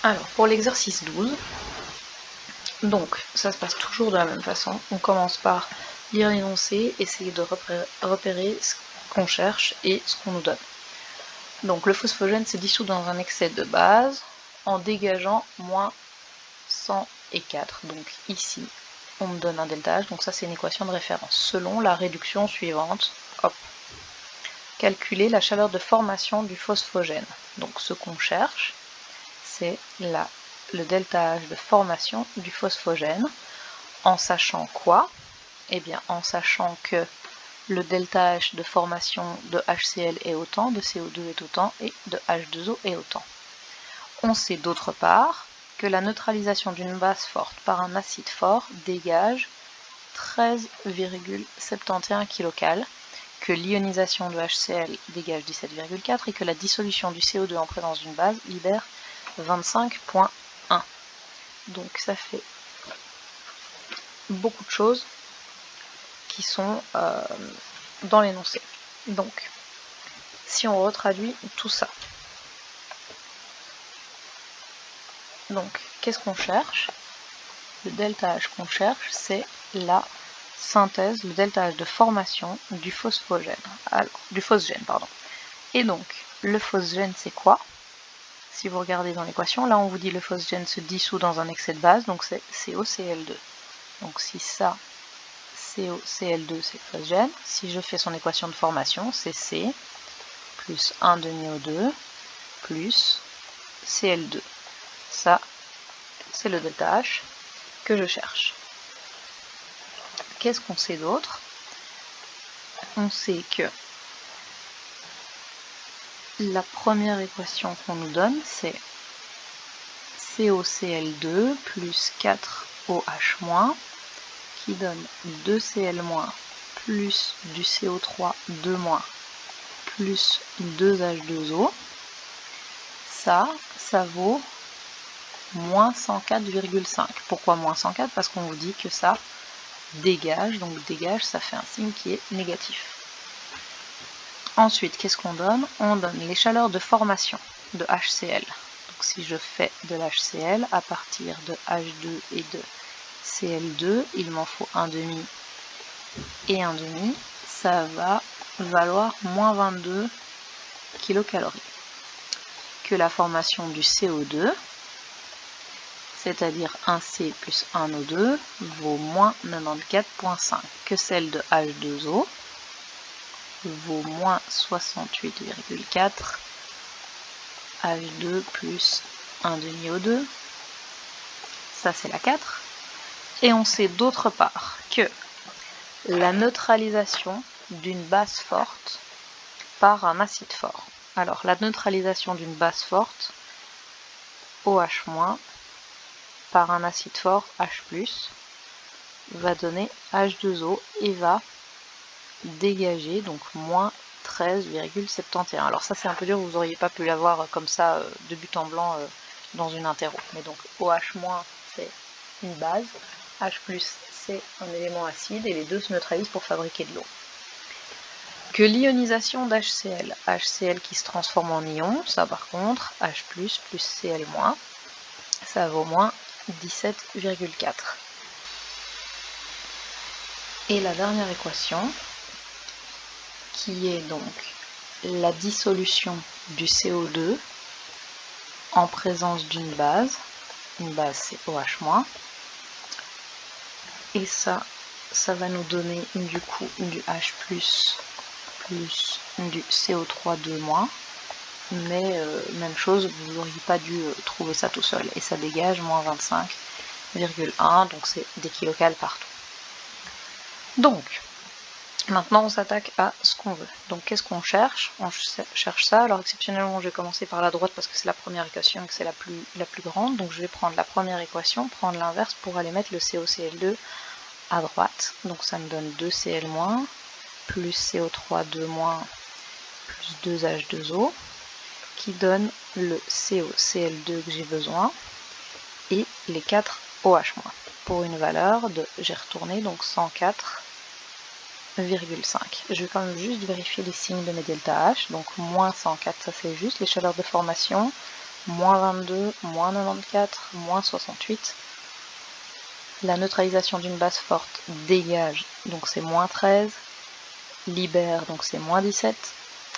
Alors, pour l'exercice 12, donc ça se passe toujours de la même façon. On commence par lire l'énoncé, essayer de repérer ce qu'on cherche et ce qu'on nous donne. Donc le phosphogène se dissout dans un excès de base en dégageant moins 104. Donc ici, on me donne un delta H, donc ça c'est une équation de référence. Selon la réduction suivante, hop, calculer la chaleur de formation du phosphogène. Donc ce qu'on cherche, c'est le delta H de formation du phosphogène, en sachant quoi? Eh bien en sachant que le delta H de formation de HCl est autant, de CO2 est autant et de H2O est autant. On sait d'autre part que la neutralisation d'une base forte par un acide fort dégage 13,71 kcal, que l'ionisation de HCl dégage 17,4 et que la dissolution du CO2 en présence d'une base libère 25,1. Donc ça fait beaucoup de choses qui sont dans l'énoncé. Donc, si on retraduit tout ça, donc qu'est-ce qu'on cherche? Le delta H qu'on cherche, c'est la synthèse, le delta H de formation du phosphogène. Alors, du phosgène, pardon. Et donc, le phosgène, c'est quoi? Si vous regardez dans l'équation, là on vous dit le phosgène se dissout dans un excès de base, donc c'est COCl2. Donc si ça, COCl2 c'est le phosgène, si je fais son équation de formation, c'est C plus 1 demi-O2 plus Cl2. Ça, c'est le delta H que je cherche. Qu'est-ce qu'on sait d'autre? On sait que la première équation qu'on nous donne, c'est COCl2 plus 4OH- qui donne 2Cl- plus du CO3 2- plus 2H2O. Ça vaut moins 104,5. Pourquoi moins 104? Parce qu'on vous dit que ça dégage, donc dégage, ça fait un signe qui est négatif. Ensuite, qu'est-ce qu'on donne? On donne les chaleurs de formation de HCl. Donc si je fais de l'HCl à partir de H2 et de Cl2, il m'en faut un demi et un demi, ça va valoir moins 22 kcal. Que la formation du CO2, c'est-à-dire 1C plus 1O2, vaut moins 94,5, que celle de H2O vaut moins 68,4, H2 plus 1 demi-O2, ça c'est la 4. Et on sait d'autre part que la neutralisation d'une base forte par un acide fort. Alors la neutralisation d'une base forte, OH- par un acide fort, H+, va donner H2O et va dégager donc moins 13,71. Alors ça c'est un peu dur, vous n'auriez pas pu l'avoir comme ça de but en blanc dans une interro. Mais donc OH- c'est une base, H+, c'est un élément acide et les deux se neutralisent pour fabriquer de l'eau. Que l'ionisation d'HCl, HCl qui se transforme en ion, ça par contre, H+, plus Cl-, ça vaut moins 17,4. Et la dernière équation, qui est donc la dissolution du CO2 en présence d'une base. Une base c'est OH-, et ça va nous donner du coup du H+, plus du CO3 2-, mais même chose, vous n'auriez pas dû trouver ça tout seul, et ça dégage moins 25,1, donc c'est des kilocals partout. Donc, maintenant on s'attaque à ce qu'on veut. Donc qu'est-ce qu'on cherche? On cherche ça. Alors exceptionnellement je vais commencer par la droite parce que c'est la première équation et que c'est la plus grande. Donc je vais prendre la première équation, prendre l'inverse pour aller mettre le COCl2 à droite. Donc ça me donne 2Cl- plus CO3 2- plus 2H2O qui donne le COCl2 que j'ai besoin et les 4 OH- pour une valeur de, j'ai retourné, donc 104,5. Je vais quand même juste vérifier les signes de mes delta H, donc moins 104 ça c'est juste, les chaleurs de formation, moins 22, moins 94, moins 68. La neutralisation d'une base forte dégage, donc c'est moins 13. Libère, donc c'est moins 17.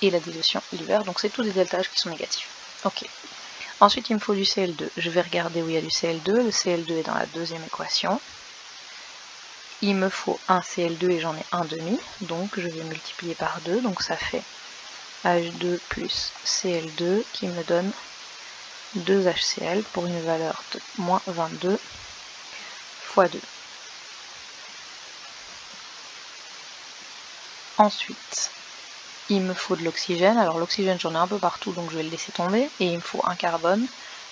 Et la dilution libère, donc c'est tous des deltages qui sont négatifs. Ok. Ensuite, il me faut du Cl2. Je vais regarder où il y a du Cl2. Le Cl2 est dans la deuxième équation. Il me faut un Cl2 et j'en ai un demi. Donc je vais multiplier par 2. Donc ça fait H2 plus Cl2 qui me donne 2 HCl pour une valeur de moins 22 fois 2. Ensuite, il me faut de l'oxygène. Alors l'oxygène, j'en ai un peu partout, donc je vais le laisser tomber. Et il me faut un carbone.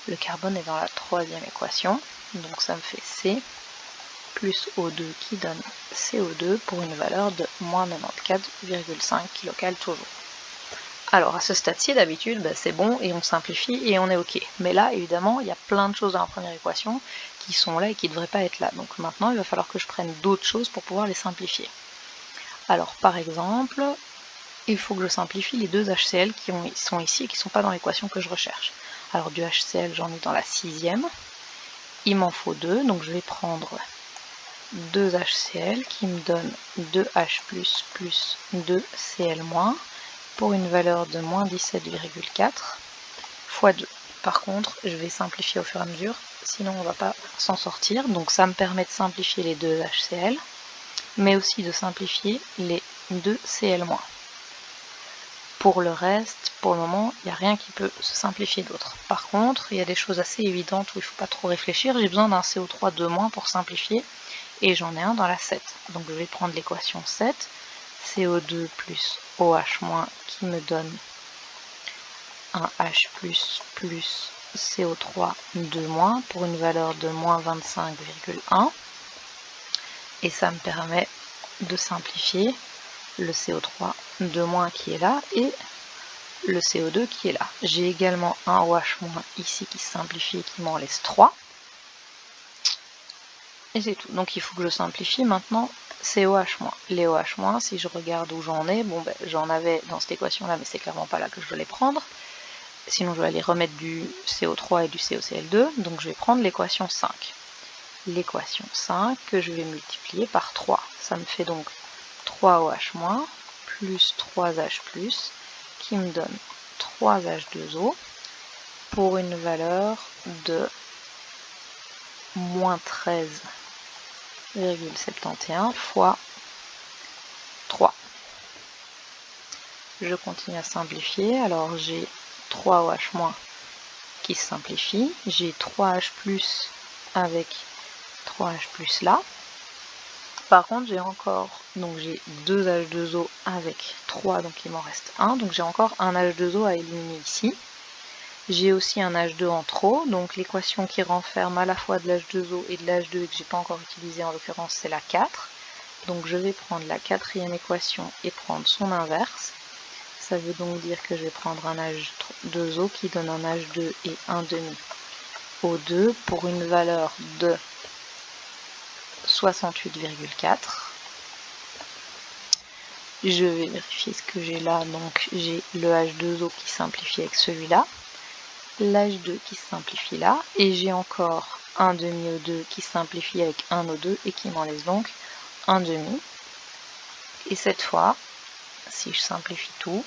Le carbone est dans la troisième équation. Donc ça me fait C plus O2 qui donne CO2 pour une valeur de moins 94,5 kcal toujours. Alors à ce stade-ci, d'habitude, c'est bon et on simplifie et on est ok. Mais là, évidemment, il y a plein de choses dans la première équation qui sont là et qui ne devraient pas être là. Donc maintenant, il va falloir que je prenne d'autres choses pour pouvoir les simplifier. Alors par exemple, il faut que je simplifie les deux HCl qui sont ici et qui ne sont pas dans l'équation que je recherche. Alors du HCl, j'en ai dans la sixième. Il m'en faut 2, donc je vais prendre 2 HCl qui me donne 2H plus 2Cl- pour une valeur de moins 17,4 fois 2. Par contre, je vais simplifier au fur et à mesure, sinon on ne va pas s'en sortir. Donc ça me permet de simplifier les 2 HCl, mais aussi de simplifier les 2 Cl-. Pour le reste, pour le moment, il n'y a rien qui peut se simplifier d'autre. Par contre, il y a des choses assez évidentes où il ne faut pas trop réfléchir. J'ai besoin d'un CO3 de- pour simplifier, et j'en ai un dans la 7. Donc je vais prendre l'équation 7, CO2 plus OH- qui me donne un H plus CO3 de- pour une valeur de moins 25,1. Et ça me permet de simplifier le CO3 de- qui est là et le CO2 qui est là. J'ai également un OH- ici qui se simplifie et qui m'en laisse 3. Et c'est tout. Donc il faut que je simplifie maintenant ces OH-. Les OH-, si je regarde où j'en ai, bon j'en avais dans cette équation-là, mais c'est clairement pas là que je dois les prendre. Sinon je vais aller remettre du CO3 et du COCl2, donc je vais prendre l'équation 5. L'équation 5 que je vais multiplier par 3. Ça me fait donc 3OH- plus 3H+, qui me donne 3H2O pour une valeur de moins 13,71 fois 3. Je continue à simplifier. Alors j'ai 3OH- qui se simplifie. J'ai 3H+ avec 3H+ là. Par contre, j'ai encore, donc j'ai 2 H2O avec 3, donc il m'en reste 1. Donc j'ai encore un H2O à éliminer ici. J'ai aussi un H2 en trop, donc l'équation qui renferme à la fois de l'H2O et de l'H2 et que j'ai pas encore utilisé en l'occurrence, c'est la 4. Donc je vais prendre la quatrième équation et prendre son inverse. Ça veut donc dire que je vais prendre un H2O qui donne un H2 et un demi O2 pour une valeur de 68,4. Je vais vérifier ce que j'ai là, donc j'ai le H2O qui simplifie avec celui-là, l'H2 qui se simplifie là, et j'ai encore un demi O2 qui simplifie avec un O2 et qui m'en laisse donc un demi. Et cette fois, si je simplifie tout,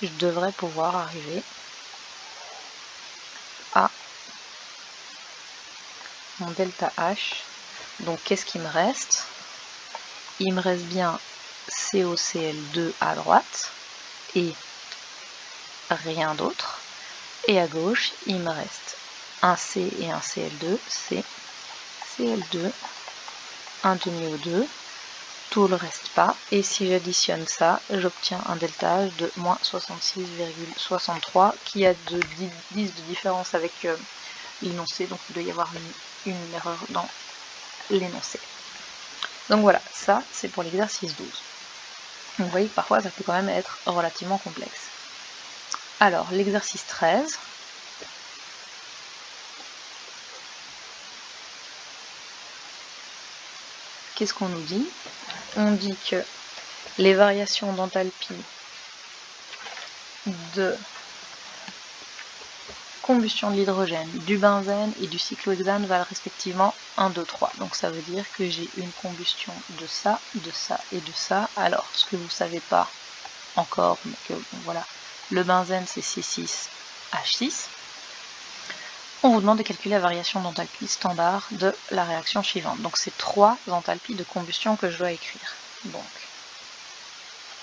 je devrais pouvoir arriver à mon delta H. Donc qu'est-ce qui me reste? Il me reste bien COCl2 à droite et rien d'autre. Et à gauche, il me reste un C et un Cl2, C, Cl2, un demi-O2, tout le reste pas. Et si j'additionne ça, j'obtiens un delta H de moins 66,63 qui a 10 de différence avec l'énoncé, donc il doit y avoir une erreur dans l'énoncé. Donc voilà, ça c'est pour l'exercice 12. Vous voyez que parfois ça peut quand même être relativement complexe. Alors l'exercice 13, qu'est-ce qu'on nous dit? On dit que les variations d'enthalpie de combustion de l'hydrogène, du benzène et du cyclohexane valent respectivement 1, 2, 3. Donc ça veut dire que j'ai une combustion de ça et de ça. Alors, ce que vous ne savez pas encore, mais que bon, voilà, le benzène c'est C6H6. On vous demande de calculer la variation d'enthalpie standard de la réaction suivante. Donc c'est 3 enthalpies de combustion que je dois écrire. Donc,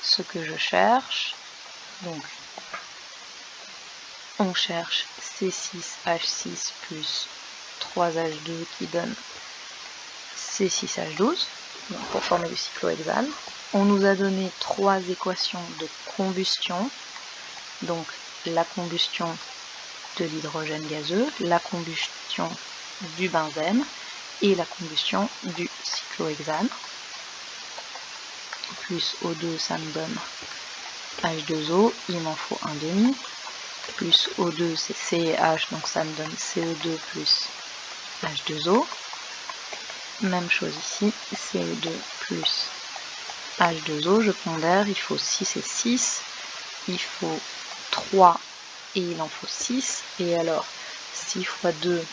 ce que je cherche, donc on cherche C6H6 plus 3H2 qui donne C6H12 pour former le cyclohexane. On nous a donné 3 équations de combustion, donc la combustion de l'hydrogène gazeux, la combustion du benzène et la combustion du cyclohexane. Plus O2, ça me donne H2O, il m'en faut un demi. Plus O2, c'est C et H, donc ça me donne CO2 plus H2O. Même chose ici, CO2 plus H2O, je pondère, il faut 6 et 6, il faut 3 et il en faut 6. Et alors, 6 fois 2,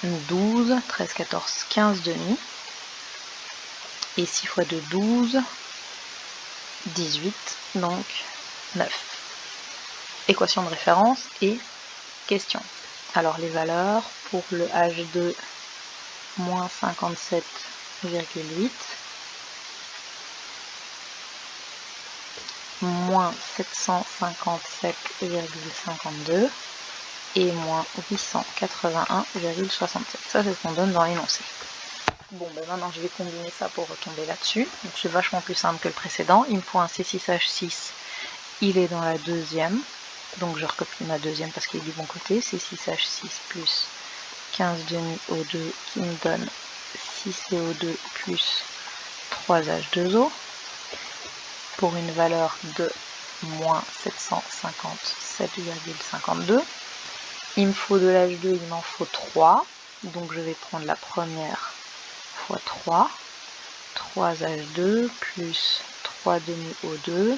12, 13, 14, 15 demi. Et 6 fois 2, 12, 18, donc 9. Équation de référence et question. Alors les valeurs pour le H2, moins 57,8, moins 757,52 et moins 881,67. Ça c'est ce qu'on donne dans l'énoncé. Bon, ben maintenant je vais combiner ça pour retomber là-dessus. Donc c'est vachement plus simple que le précédent. Il me faut un C6H6, il est dans la deuxième. Donc je recopie ma deuxième parce qu'il est du bon côté. C6H6 plus 15 demi O2 qui me donne 6CO2 plus 3H2O pour une valeur de moins 757,52. Il me faut de l'H2, il m'en faut 3. Donc je vais prendre la première fois 3. 3H2 plus 3 demi O2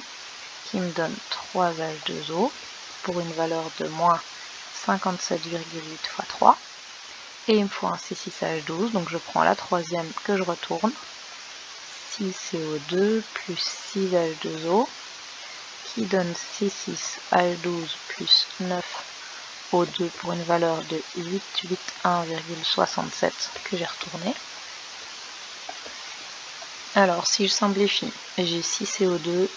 qui me donne 3H2O pour une valeur de moins 57,8 fois 3. Et il me faut un C6H12, donc je prends la troisième que je retourne. 6CO2 plus 6H2O qui donne C6H12 plus 9O2 pour une valeur de 881,67 que j'ai retourné. Alors si je simplifie, j'ai 6CO2,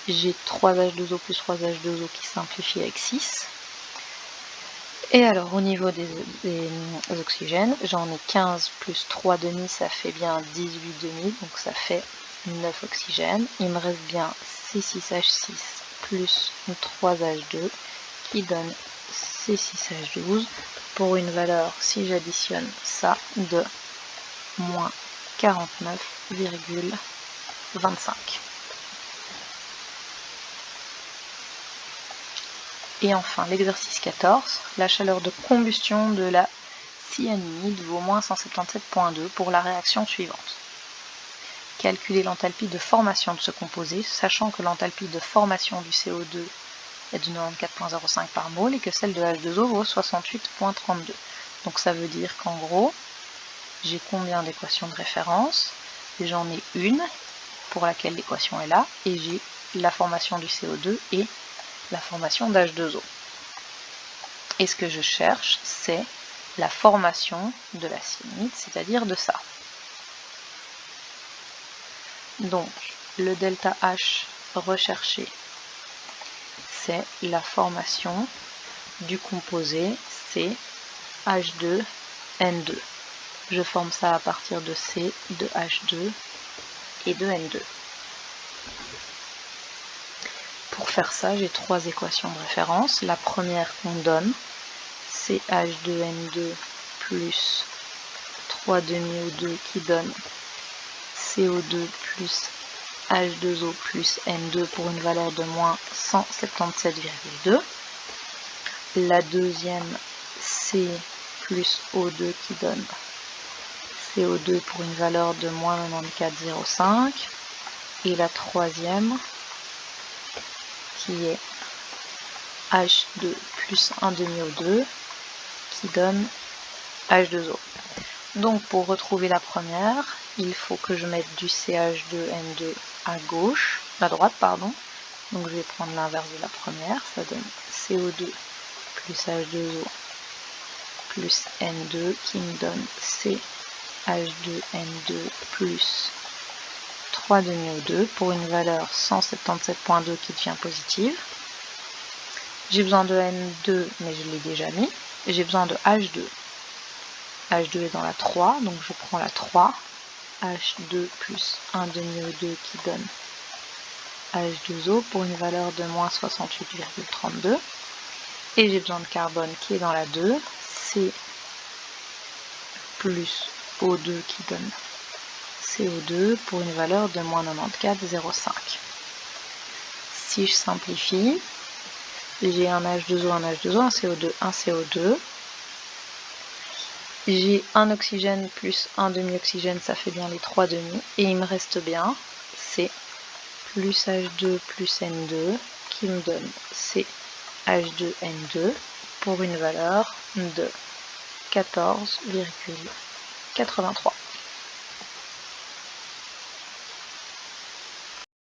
j'ai 3H2O plus 3H2O qui simplifie avec 6. Et alors au niveau des oxygènes, j'en ai 15 plus 3 demi, ça fait bien 18 demi, donc ça fait 9 oxygènes. Il me reste bien C6H6 plus 3H2 qui donne C6H12 pour une valeur, si j'additionne ça, de moins 49,25. Et enfin, l'exercice 14, la chaleur de combustion de la cyanide vaut moins 177,2 pour la réaction suivante. Calculer l'enthalpie de formation de ce composé, sachant que l'enthalpie de formation du CO2 est de 94,05 par mol et que celle de H2O vaut 68,32. Donc ça veut dire qu'en gros, j'ai combien d'équations de référence? J'en ai une pour laquelle l'équation est là, et j'ai la formation du CO2 et la formation d'H2O. Et ce que je cherche, c'est la formation de la cyanide, c'est-à-dire de ça. Donc, le delta H recherché, c'est la formation du composé CH2N2. Je forme ça à partir de C, de H2 et de N2. Pour faire ça, j'ai 3 équations de référence. La première qu'on donne, c'est H2N2 plus 3 demi-O2 qui donne CO2 plus H2O plus N2 pour une valeur de moins 177,2. La deuxième, C plus O2 qui donne CO2 pour une valeur de moins 94,05. Et la troisième, qui est H2 plus un demi-O2 qui donne H2O. Donc pour retrouver la première, il faut que je mette du CH2N2 à gauche, à droite pardon. Donc je vais prendre l'inverse de la première, ça donne CO2 plus H2O plus N2 qui me donne CH2N2 plus 3 demi-O2 pour une valeur 177.2 qui devient positive. J'ai besoin de N2 mais je l'ai déjà mis. J'ai besoin de H2. H2 est dans la 3, donc je prends la 3. H2 plus 1 demi-O2 qui donne H2O pour une valeur de moins 68,32. Et j'ai besoin de carbone qui est dans la 2. C plus O2 qui donne CO2 pour une valeur de moins 94,05. Si je simplifie, j'ai un H2O, un H2O, un CO2, un CO2. J'ai un oxygène plus un demi-oxygène, ça fait bien les 3 demi. Et il me reste bien C plus H2 plus N2 qui me donne CH2N2 pour une valeur de 14,83.